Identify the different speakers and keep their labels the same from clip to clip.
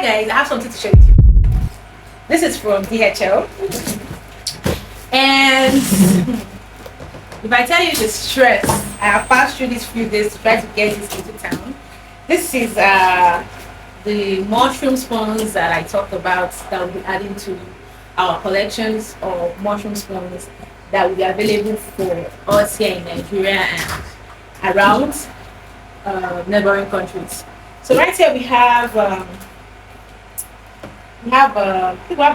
Speaker 1: Hi guys, I have something to share with you. This is from DHL, and if I tell you the stress I have passed through these few days to try to get this into town, this is the mushroom spawns that I talked about that will be adding to our collections of mushroom spawns that will be available for us here in Nigeria and around neighboring countries. So right here we have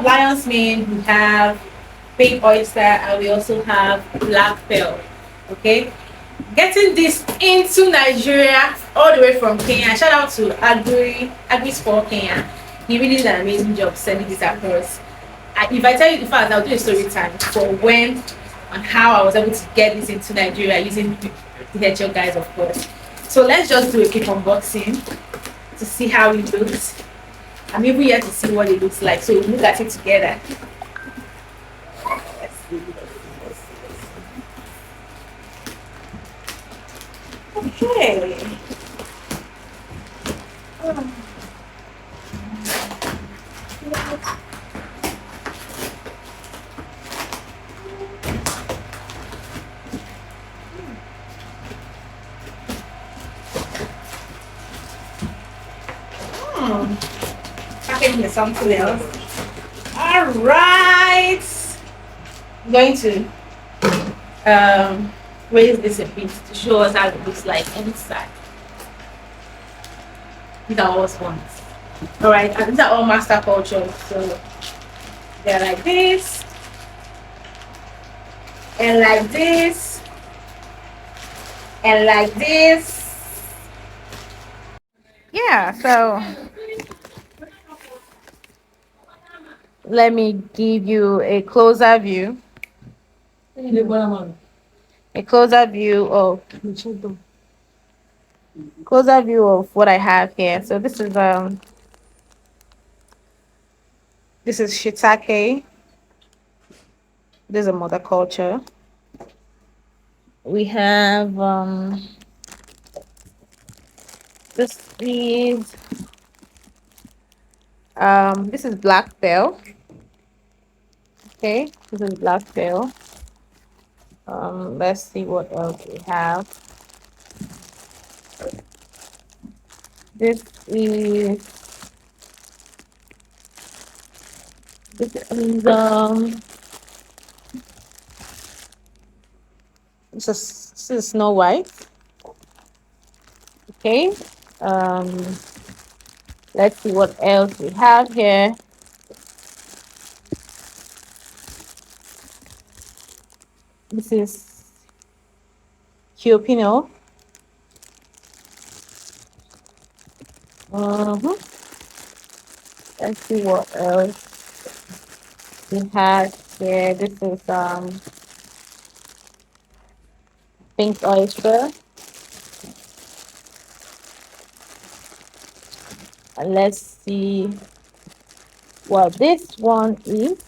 Speaker 1: lion's mane, we have pink oyster, and we also have black pearl. Okay, getting this into Nigeria all the way from Kenya. Shout out to Agri Sport Kenya. He really did an amazing job sending this across. If I tell you the fact, I'll do a story time for when and how I was able to get this into Nigeria using the HL guys, of course. So let's just do a quick unboxing to see how it looks. I'm even here to see what it looks like. So we'll look at it together. Let's see. Okay. Packaging is something else. All right. I'm going to raise this a bit to show us how it looks like inside. These are all ones. All right, and these are all master cultures. So they're like this, and like this, and like this. Yeah. So let me give you a closer view. A closer view of what I have here. So this is shiitake. This is a mother culture. We have this is black pearl. Okay, this is black pearl. Let's see what else we have. This is this is Snow White. Okay. Let's see what else we have here. This is Pioppino. Let's see what else we have here. This is pink oyster. And let's see what this one is.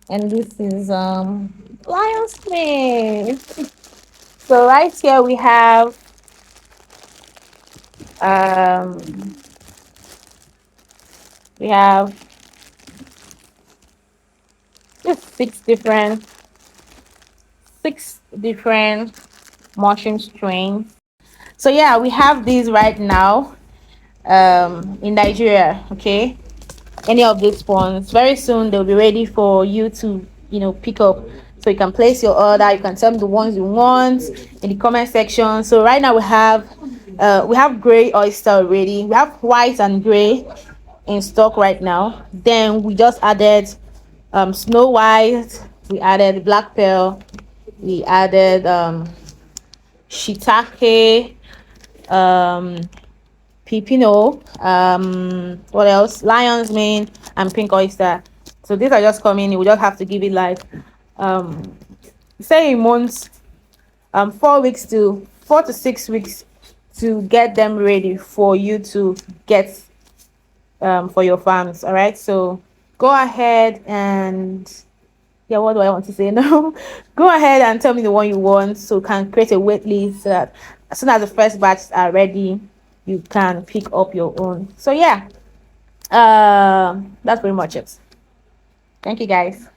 Speaker 1: And this is lion's mane. So right here we have just six different mushroom strains. So yeah, we have these right now in Nigeria. Okay, any of these ones very soon they'll be ready for you to pick up, so you can place your order. You can tell me the ones you want in the comment section. So right now we have gray oyster already. We have white and gray in stock right now. Then we just added Snow White, we added black pearl, we added shiitake, Pioppino, what else, lion's mane, and pink oyster. So these are just coming. We just have to give it like say months, 4 to 6 weeks to get them ready for you to get for your farms. All right, so go ahead and what do I want to say now? Go ahead and tell me the one you want, so can create a wait list so that as soon as the first batch are ready, you can pick up your own. So yeah, that's pretty much it. Thank you guys.